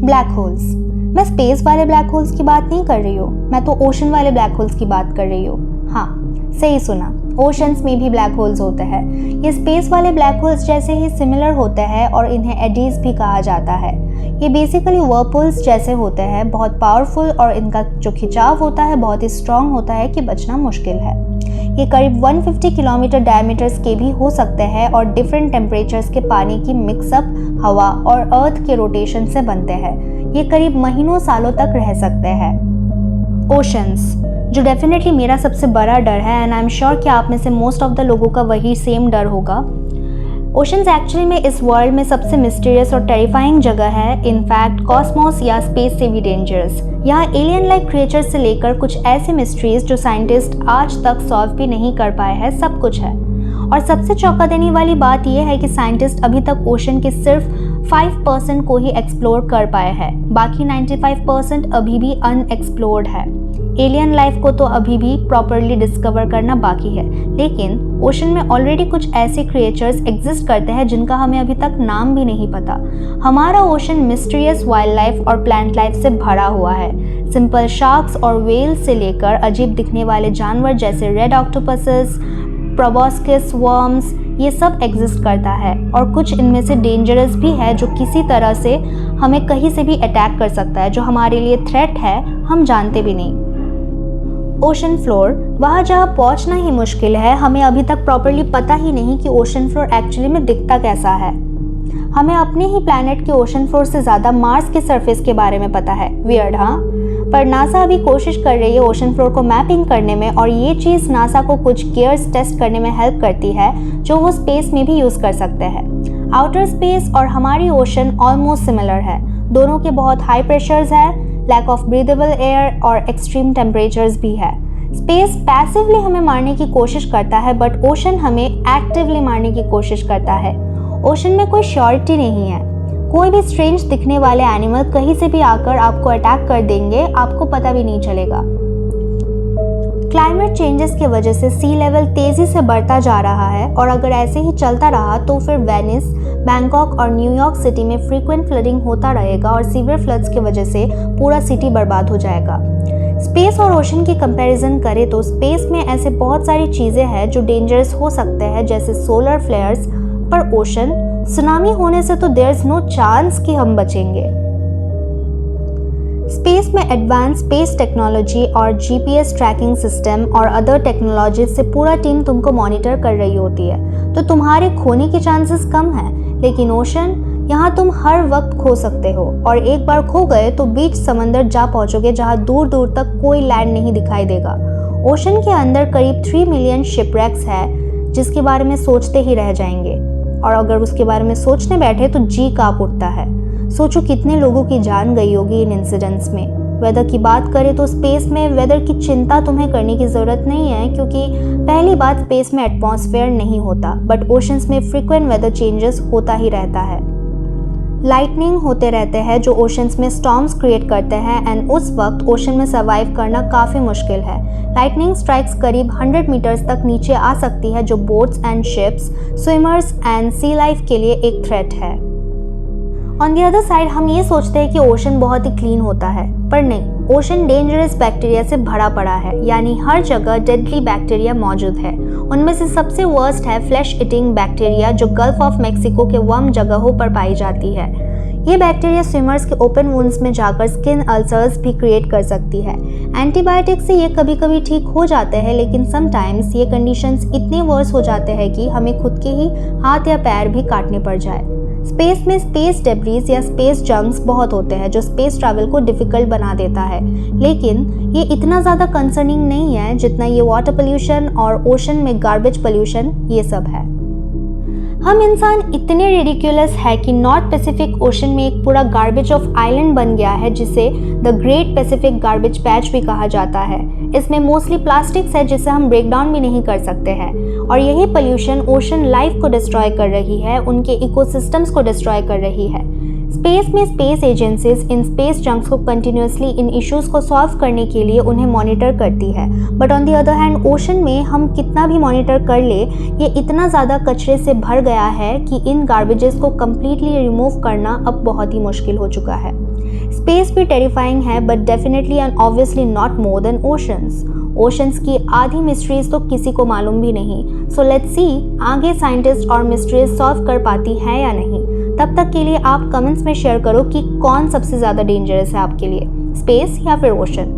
Black holes. मैं space वाले black holes की बात नहीं कर रही हूँ, मैं तो ओशन वाले ब्लैक होल्स की बात कर रही हूँ। हाँ, सही सुना, ओशंस में भी ब्लैक होल्स होते हैं। ये स्पेस वाले ब्लैक होल्स जैसे ही सिमिलर होते हैं और इन्हें एडीज भी कहा जाता है। ये बेसिकली वर्लपूल्स जैसे होते हैं, बहुत पावरफुल, और इनका जो खिंचाव होता है बहुत ही स्ट्रॉन्ग होता है कि बचना मुश्किल है। ये करीब 150 किलोमीटर डायमीटर्स के भी हो सकते हैं और डिफरेंट टेम्परेचर्स के पानी की मिक्सअप हवा और अर्थ के रोटेशन से बनते हैं। ये करीब महीनों सालों तक रह सकते हैं। ओशंस, जो डेफिनेटली मेरा सबसे बड़ा डर है, एंड आई एम श्योर कि आप में से मोस्ट ऑफ द लोगों का वही सेम डर होगा। ओशंस एक्चुअली में इस वर्ल्ड में सबसे मिस्टीरियस और टेरिफाइंग जगह है। इनफैक्ट कॉस्मोस या स्पेस से भी डेंजरस। यहाँ एलियन लाइक क्रिएचर्स से लेकर कुछ ऐसे मिस्ट्रीज जो साइंटिस्ट आज तक सॉल्व भी नहीं कर पाए हैं, सब कुछ है। और सबसे चौंका देने वाली बात यह है कि साइंटिस्ट अभी तक ओशन के सिर्फ 5% को ही एक्सप्लोर कर पाए हैं। बाकी 95% अभी भी अनएक्सप्लोर्ड है। एलियन लाइफ को तो अभी भी प्रॉपरली डिस्कवर करना बाकी है, लेकिन ओशन में ऑलरेडी कुछ ऐसे क्रिएचर्स एग्जिस्ट करते हैं जिनका हमें अभी तक नाम भी नहीं पता। हमारा ओशन मिस्टीरियस वाइल्ड लाइफ और प्लांट लाइफ से भरा हुआ है। सिंपल शार्क्स और वेल्स से लेकर अजीब दिखने वाले जानवर जैसे रेड ऑक्टोपसेस, प्रोबोस्किस वर्म्स, ये सब एग्जिस्ट करता है। और कुछ इनमें से डेंजरस भी है जो किसी तरह से हमें कहीं से भी अटैक कर सकता है, जो हमारे लिए थ्रेट है, हम जानते भी नहीं। ओशन फ्लोर, वहाँ जहाँ पहुँचना ही मुश्किल है। हमें अभी तक प्रॉपरली पता ही नहीं कि ओशन फ्लोर एक्चुअली में दिखता कैसा है। हमें अपने ही प्लैनेट के ओशन फ्लोर से ज़्यादा मार्स के सरफेस के बारे में पता है। वियर्ड, हाँ? पर नासा अभी कोशिश कर रही है ओशन फ्लोर को मैपिंग करने में, और ये चीज़ नासा को कुछ गियर्स टेस्ट करने में हेल्प करती है जो वो स्पेस में भी यूज़ कर सकते हैं। आउटर स्पेस और हमारी ओशन ऑलमोस्ट सिमिलर है। दोनों के बहुत हाई प्रेशर्स है, लैक ऑफ ब्रीदेबल एयर और एक्सट्रीम टेम्परेचर्स भी है। स्पेस पैसिवली हमें मारने की कोशिश करता है, बट ओशन हमें एक्टिवली मारने की कोशिश करता है। ओशन में कोई श्योरिटी नहीं है। कोई भी स्ट्रेंज दिखने वाले एनिमल कहीं से भी आकर आपको अटैक कर देंगे, आपको पता भी नहीं चलेगा। क्लाइमेट चेंजेस की वजह से सी लेवल तेजी से बढ़ता जा रहा है, और अगर ऐसे ही चलता रहा तो फिर वेनिस, बैंकॉक और न्यूयॉर्क सिटी में फ्रीक्वेंट फ्लडिंग होता रहेगा, और सीवियर फ्लड्स की वजह से पूरा सिटी बर्बाद हो जाएगा। स्पेस और ओशन की कंपैरिजन करें तो स्पेस में ऐसे बहुत सारी चीज़ें हैं जो डेंजरस हो सकते हैं, जैसे सोलर फ्लेयर्स, पर ओशन, सुनामी होने से तो देयर इज नो चांस कि हम बचेंगे। स्पेस में एडवांस स्पेस टेक्नोलॉजी और जीपीएस ट्रैकिंग सिस्टम और अदर टेक्नोलॉजी से पूरा टीम तुमको मॉनिटर कर रही होती है, तो तुम्हारे खोने के चांसेस कम हैं। लेकिन ओशन, यहाँ तुम हर वक्त खो सकते हो, और एक बार खो गए तो बीच समंदर जा पहुँचोगे जहाँ दूर दूर तक कोई लैंड नहीं दिखाई देगा। ओशन के अंदर करीब 3 मिलियन शिपरेक्स है, जिसके बारे में सोचते ही रह जाएंगे, और अगर उसके बारे में सोचने बैठे तो जी कांप उठता है। सोचो कितने लोगों की जान गई होगी इन इंसिडेंट्स में। वेदर की बात करें तो स्पेस में वेदर की चिंता तुम्हें करने की ज़रूरत नहीं है, क्योंकि पहली बात स्पेस में एटमॉस्फेयर नहीं होता, बट ओशंस में फ्रीक्वेंट वेदर चेंजेस होता ही रहता है। लाइटनिंग होते रहते हैं जो ओशंस में स्टॉर्म्स क्रिएट करते हैं, एंड उस वक्त ओशन में सर्वाइव करना काफ़ी मुश्किल है। लाइटनिंग स्ट्राइक्स करीब 100 मीटर्स तक नीचे आ सकती है, जो boats and ships, swimmers and sea life के लिए एक थ्रेट है। ऑन द अदर साइड हम ये सोचते हैं कि ओशन बहुत ही क्लीन होता है, पर नहीं, ओशन डेंजरस बैक्टीरिया से भरा पड़ा है, यानी हर जगह डेडली बैक्टीरिया मौजूद है। उनमें से सबसे वर्स्ट है फ्लैश ईटिंग बैक्टीरिया, जो गल्फ ऑफ मेक्सिको के वार्म जगहों पर पाई जाती है। ये बैक्टीरिया स्विमर्स के ओपन वुंड्स में जाकर स्किन अल्सर्स भी क्रिएट कर सकती है। एंटीबायोटिक से ये कभी कभी ठीक हो जाते हैं, लेकिन समटाइम्स ये कंडीशंस इतने वर्स हो जाते हैं कि हमें खुद के ही हाथ या पैर भी काटने पड़ जाए। स्पेस में स्पेस डेब्रीज या स्पेस जंक्स बहुत होते हैं, जो स्पेस ट्रैवल को डिफ़िकल्ट बना देता है, लेकिन ये इतना ज़्यादा कंसर्निंग नहीं है जितना ये वाटर पोल्यूशन और ओशन में गार्बेज पोल्यूशन ये सब है। हम इंसान इतने रिडिकुलस है कि नॉर्थ पैसिफिक ओशन में एक पूरा गार्बेज ऑफ आइलैंड बन गया है, जिसे the great Pacific garbage patch भी कहा जाता है। इसमें मोस्टली प्लास्टिक्स है जिसे हम ब्रेक डाउन भी नहीं कर सकते हैं, और यही पोल्यूशन ओशन लाइफ को डिस्ट्रॉय कर रही है, उनके इकोसिस्टम्स को डिस्ट्रॉय कर रही है। स्पेस में space agencies in space junks को कंटिन्यूसली इन इश्यूज को सॉल्व करने के लिए उन्हें मॉनिटर करती है। But on the other hand ocean में हम कितना भी मॉनिटर कर ले, ये इतना ज़्यादा कचरे से भर गया है कि इन गार्बेजेस को कम्प्लीटली रिमूव करना अब बहुत ही मुश्किल हो चुका है। स्पेस भी टेरिफाइंग है, but definitely and obviously not more than oceans. Oceans की आधी मिस्ट्रीज तो किसी को मालूम भी नहीं। सो लेट्स सी आगे साइंटिस्ट और मिस्ट्रीज सॉल्व कर पाती हैं या नहीं। तब तक के लिए आप कमेंट्स में शेयर करो कि कौन सबसे ज़्यादा डेंजरस है आपके लिए, स्पेस या फिर ओशन।